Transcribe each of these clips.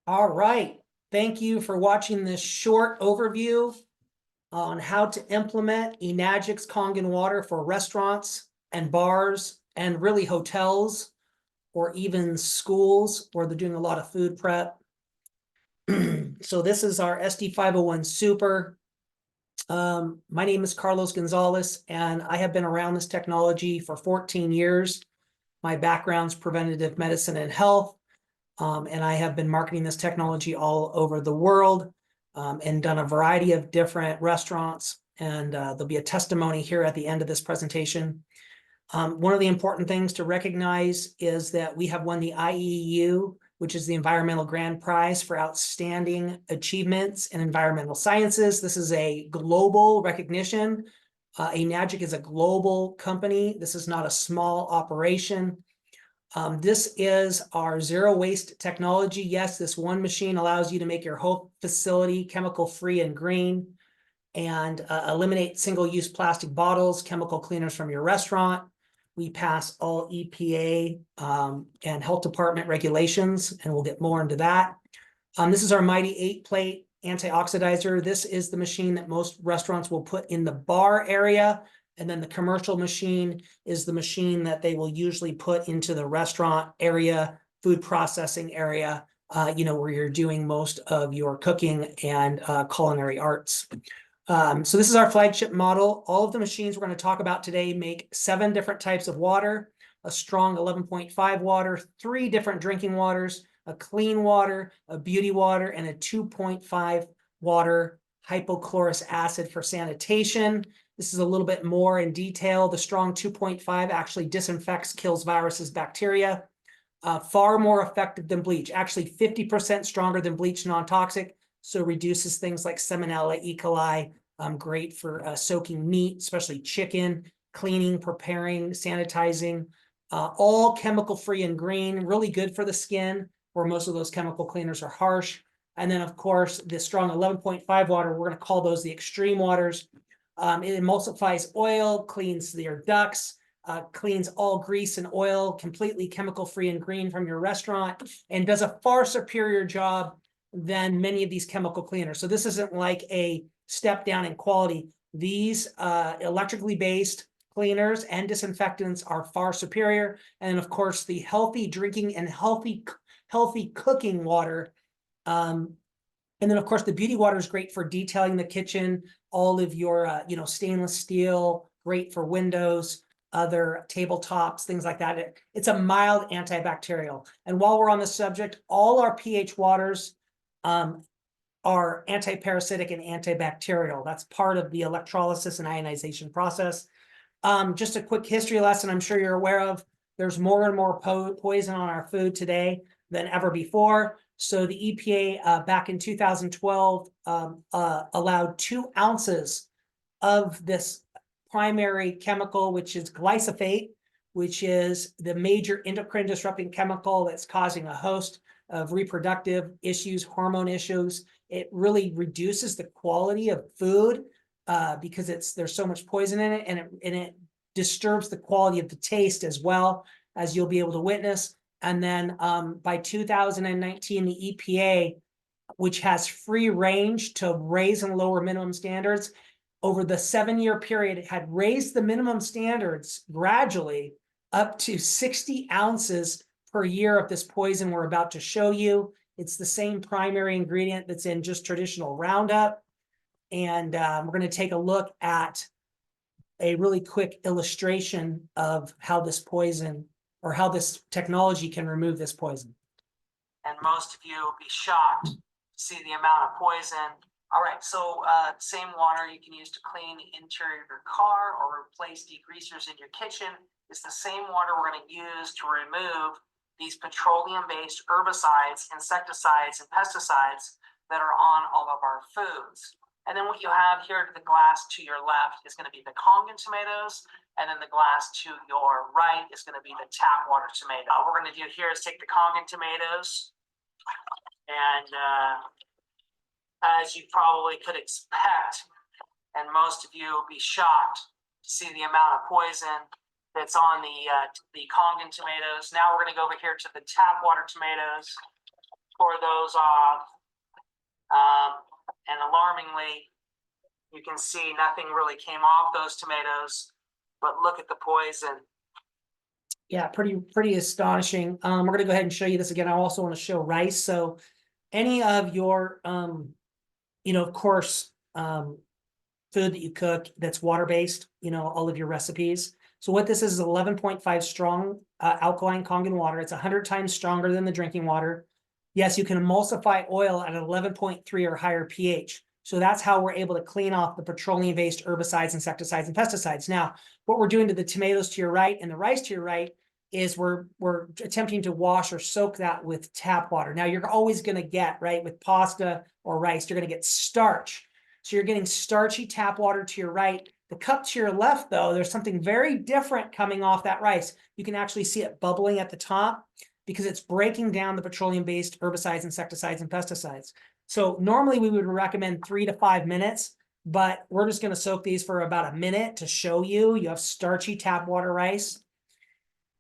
All right. Thank you for watching this short overview on how to implement Enagic's Kangen water for restaurants and bars and really hotels or even schools where they're doing a lot of food prep. So this is our SD501 Super. My name is Carlos Gonzalez, and I have been around this technology for 14 years. My background's preventative medicine and health. And I have been marketing this technology all over the world and done a variety of different restaurants. And there'll be a testimony here at the end of this presentation. One of the important things to recognize is that we have won the IEU, which is the Environmental Grand Prize for Outstanding Achievements in Environmental Sciences. This is a global recognition. Enagic is a global company. This is not a small operation. This is our zero waste technology. Yes, this one machine allows you to make your whole facility chemical free and green and eliminate single-use plastic bottles, chemical cleaners from your restaurant. We pass all EPA and health department regulations, and we'll get more into that. This is our Mighty 8-plate antioxidizer. This is the machine that most restaurants will put in the bar area. And then the commercial machine is the machine that they will usually put into the restaurant area, food processing area, where you're doing most of your cooking and culinary arts. So this is our flagship model. All of the machines we're going to talk about today make 7 different types of water, a strong 11.5 water, 3 different drinking waters, a clean water, a beauty water, and a 2.5 water hypochlorous acid for sanitation. This is a little bit more in detail. The strong 2.5 actually disinfects, kills viruses, bacteria. Far more effective than bleach, actually 50% stronger than bleach, non-toxic. So reduces things like Salmonella, E. coli, great for soaking meat, especially chicken, cleaning, preparing, sanitizing, all chemical free and green, really good for the skin where most of those chemical cleaners are harsh. And then of course, the strong 11.5 water, we're going to call those the extreme waters. It emulsifies oil, cleans your ducts, cleans all grease and oil, completely chemical free and green from your restaurant, and does a far superior job than many of these chemical cleaners. So this isn't like a step down in quality. These electrically based cleaners and disinfectants are far superior. And of course, the healthy drinking and healthy cooking water. And then, of course, the beauty water is great for detailing the kitchen, all of your, stainless steel, great for windows, other tabletops, things like that. It's a mild antibacterial. And while we're on the subject, all our pH waters are antiparasitic and antibacterial. That's part of the electrolysis and ionization process. Just a quick history lesson I'm sure you're aware of. There's more and more poison on our food today than ever before. So the EPA back in 2012 allowed 2 ounces of this primary chemical, which is glyphosate, which is the major endocrine disrupting chemical that's causing a host of reproductive issues, hormone issues. It really reduces the quality of food because there's so much poison in it, and it disturbs the quality of the taste as well, as you'll be able to witness. And then by 2019, the EPA, which has free range to raise and lower minimum standards, over the 7-year period, it had raised the minimum standards gradually up to 60 ounces per year of this poison we're about to show you. It's the same primary ingredient that's in just traditional Roundup. And we're going to take a look at a really quick illustration of how this poison or how this technology can remove this poison. And most of you will be shocked to see the amount of poison. All right, so same water you can use to clean the interior of your car or replace degreasers in your kitchen. It's the same water we're going to use to remove these petroleum-based herbicides, insecticides, and pesticides that are on all of our foods. And then what you have here to the glass to your left is going to be the Kangen tomatoes, and then the glass to your right is going to be the tap water tomato. What we're going to do here is take the Kangen tomatoes, and as you probably could expect, and most of you will be shocked to see the amount of poison that's on the Kangen tomatoes. Now we're going to go over here to the tap water tomatoes. pour those off. And alarmingly, you can see nothing really came off those tomatoes, but look at the poison. Yeah, pretty astonishing. We're gonna go ahead and show you this again. I also want to show rice. So any of your, of course, food that you cook that's water-based, all of your recipes. So what this is 11.5 strong alkaline Kangen water. It's 100 times stronger than the drinking water. Yes, you can emulsify oil at 11.3 or higher pH. So that's how we're able to clean off the petroleum-based herbicides, insecticides, and pesticides. Now, what we're doing to the tomatoes to your right and the rice to your right is we're attempting to wash or soak that with tap water. Now, you're always going to get, right, with pasta or rice, you're going to get starch. So you're getting starchy tap water to your right. The cup to your left, though, there's something very different coming off that rice. You can actually see it bubbling at the top because it's breaking down the petroleum-based herbicides, insecticides, and pesticides. So normally we would recommend 3 to 5 minutes, but we're just going to soak these for about a minute to show you. You have starchy tap water rice.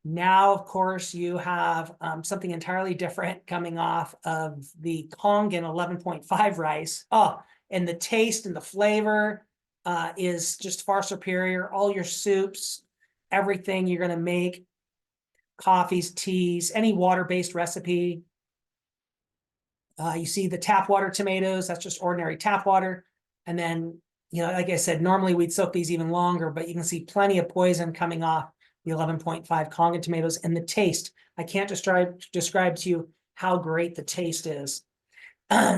Now, of course, you have something entirely different coming off of the Kangen 11.5 rice. Oh, and the taste and the flavor is just far superior. All your soups, everything you're going to make, coffees, teas, any water-based recipe. You see the tap water tomatoes, that's just ordinary tap water. And then, like I said, normally we'd soak these even longer, but you can see plenty of poison coming off the 11.5 Kangen tomatoes. And the taste, I can't describe to you how great the taste is.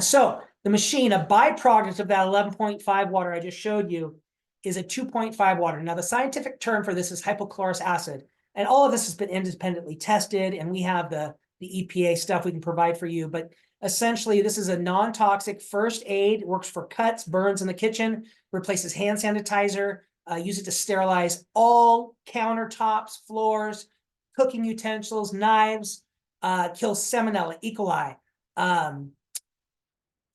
So the machine, a byproduct of that 11.5 water I just showed you, is a 2.5 water. Now, the scientific term for this is hypochlorous acid. And all of this has been independently tested, and we have the EPA stuff we can provide for you. But essentially, this is a non-toxic first aid. It works for cuts, burns in the kitchen, replaces hand sanitizer, use it to sterilize all countertops, floors, cooking utensils, knives, kills Salmonella, E. coli.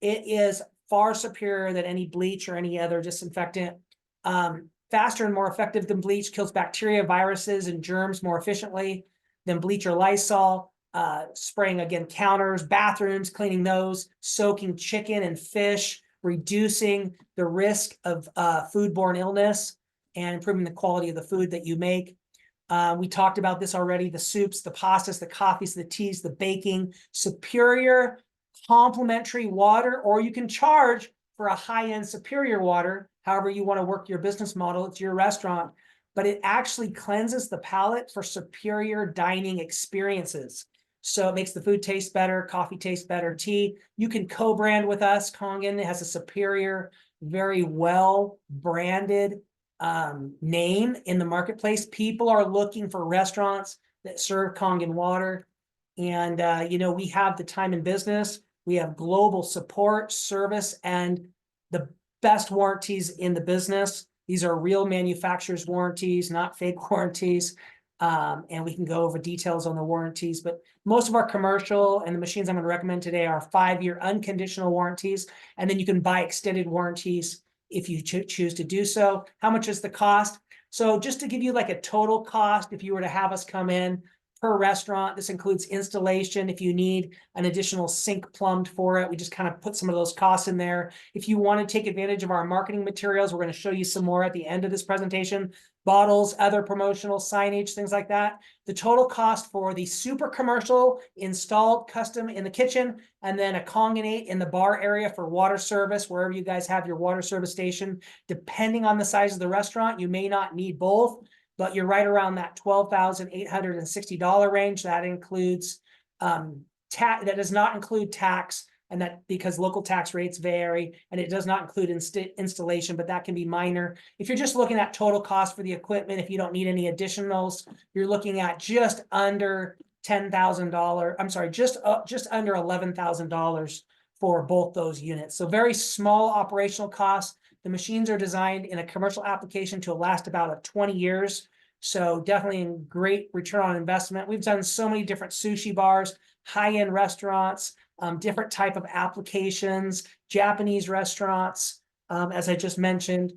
It is far superior than any bleach or any other disinfectant. Faster and more effective than bleach, kills bacteria, viruses, and germs more efficiently than bleach or Lysol. Spraying, again, counters, bathrooms, cleaning those, soaking chicken and fish, reducing the risk of foodborne illness, and improving the quality of the food that you make. We talked about this already, the soups, the pastas, the coffees, the teas, the baking, superior complimentary water, or you can charge for a high-end superior water. However you want to work your business model, it's your restaurant, but it actually cleanses the palate for superior dining experiences. So it makes the food taste better, coffee taste better, tea. You can co-brand with us. Kangen has a superior, very well-branded name in the marketplace. People are looking for restaurants that serve Kangen water. And, we have the time in business. We have global support, service, and the best warranties in the business. These are real manufacturer's warranties, not fake warranties. And we can go over details on the warranties. But most of our commercial and the machines I'm going to recommend today are 5-year unconditional warranties. And then you can buy extended warranties if you choose to do so. How much is the cost? So just to give you like a total cost, if you were to have us come in, per restaurant, this includes installation. If you need an additional sink plumbed for it, we just kind of put some of those costs in there. If you want to take advantage of our marketing materials, we're going to show you some more at the end of this presentation. Bottles, other promotional signage, things like that. The total cost for the super commercial installed custom in the kitchen, and then a Kangen in the bar area for water service, wherever you guys have your water service station. Depending on the size of the restaurant, you may not need both, but you're right around that $12,860 range. That includes that does not include tax, and that because local tax rates vary, and it does not include installation, but that can be minor. If you're just looking at total cost for the equipment, if you don't need any additionals, you're looking at just under $10,000. I'm sorry, just under $11,000 for both those units. So very small operational costs. The machines are designed in a commercial application to last about 20 years. So definitely a great return on investment. We've done so many different sushi bars, high-end restaurants, different type of applications, Japanese restaurants, as I just mentioned,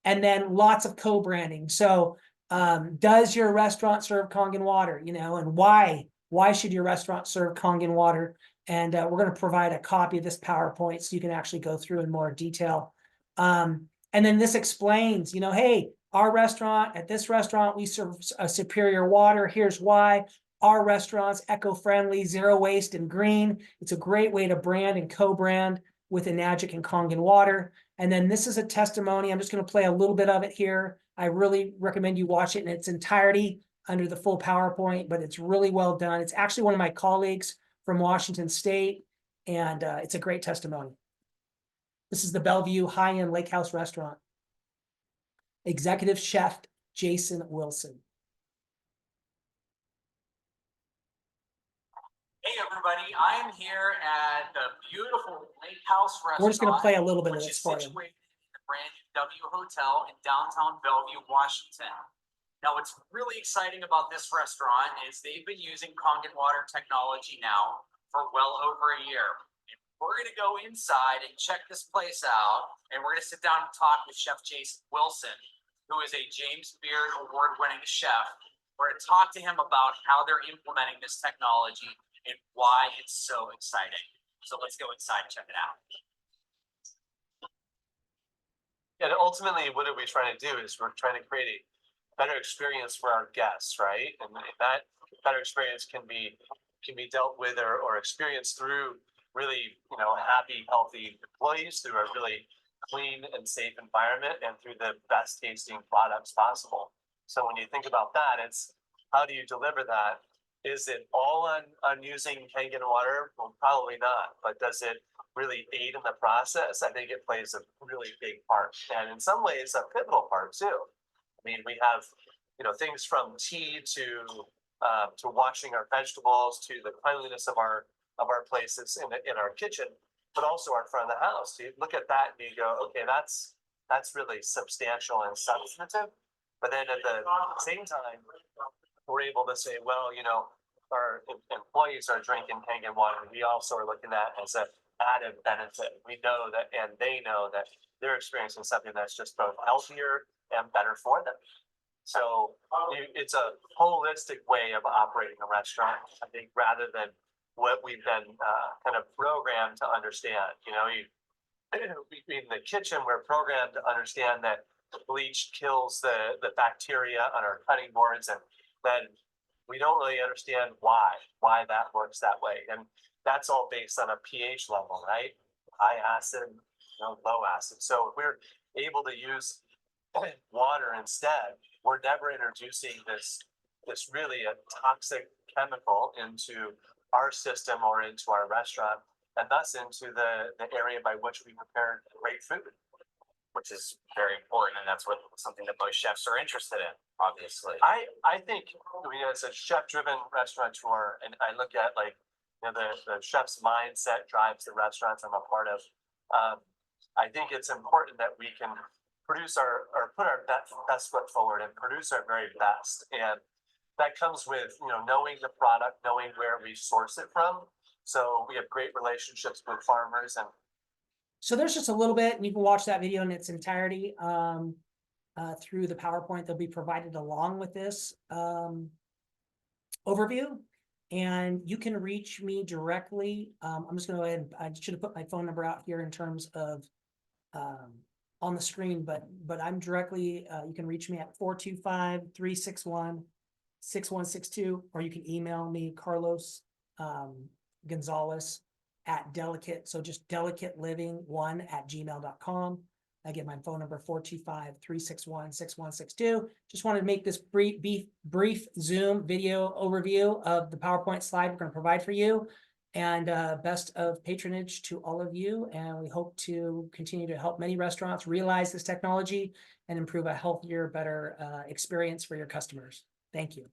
and then lots of co-branding. So does your restaurant serve Kangen water, and why? Why should your restaurant serve Kangen water? And we're going to provide a copy of this PowerPoint so you can actually go through in more detail. And then this explains, you know, hey, our restaurant, at this restaurant, we serve a superior water. Here's why. Our restaurant's eco-friendly, zero waste, and green. It's a great way to brand and co-brand with Enagic and Kangen water. And then this is a testimony. I'm just going to play a little bit of it here. I really recommend you watch it in its entirety under the full PowerPoint, but it's really well done. It's actually one of my colleagues from Washington State, and it's a great testimony. This is the Bellevue high-end lake house restaurant. Executive Chef Jason Wilson. Hey everybody, I'm here at the beautiful Lake House Restaurant. We're just going to play a little bit of this for you. Situated in the brand new W Hotel in downtown Bellevue, Washington. Now, what's really exciting about this restaurant is they've been using Kangen water technology now for well over a year. And we're going to go inside and check this place out, and we're going to sit down and talk with Chef Jason Wilson, who is a James Beard award-winning chef. We're going to talk to him about how they're implementing this technology and why it's so exciting. So let's go inside and check it out. And ultimately, what are we trying to do is we're trying to create a better experience for our guests, right? And that better experience can be dealt with or experienced through really, you know, happy, healthy employees, through a really clean and safe environment, and through the best tasting products possible. So when you think about that, it's how do you deliver that? Is it all on using Kangen water? Well, probably not. But does it really aid in the process? I think it plays a really big part, and in some ways, a pivotal part too. I mean, we have, you know, things from tea to washing our vegetables, to the cleanliness of our places in our kitchen, but also our front of the house. So you look at that and you go, okay, that's really substantial and substantive. But then at the same time, we're able to say, well, you know, our employees are drinking Kangen water. We also are looking at as an added benefit. We know that, and they know that they're experiencing something that's just both healthier and better for them. So it's a holistic way of operating a restaurant, I think, rather than what we've been kind of programmed to understand. You know, in the kitchen, we're programmed to understand that bleach kills the bacteria on our cutting boards, and then we don't really understand why that works that way. And that's all based on a pH level, right? High acid, you know, low acid. So if we're able to use water instead, we're never introducing this really a toxic chemical into our system or into our restaurant, and thus into the area by which we prepare great food. Which is very important, and that's something that most chefs are interested in, obviously. I think, I mean, as a chef-driven restaurateur, and I look at, like, you know, the chef's mindset drives the restaurants I'm a part of. I think it's important that we can produce put our best foot forward and produce our very best, and that comes with, you know, knowing the product, knowing where we source it from. So we have great relationships with farmers. And so there's just a little bit, and you can watch that video in its entirety through the PowerPoint. They'll be provided along with this overview, and you can reach me directly. I'm just going to go ahead, I should have put my phone number out here in terms of on the screen, but I'm directly, you can reach me at 425-361-6162, or you can email me, Carlos Gonzalez at delicate, so just delicateliving1@gmail.com. Again, my phone number 425-361-6162. Just wanted to make this brief Zoom video overview of the PowerPoint slide we're going to provide for you, and best of patronage to all of you. And we hope to continue to help many restaurants realize this technology and improve a healthier, better experience for your customers. Thank you.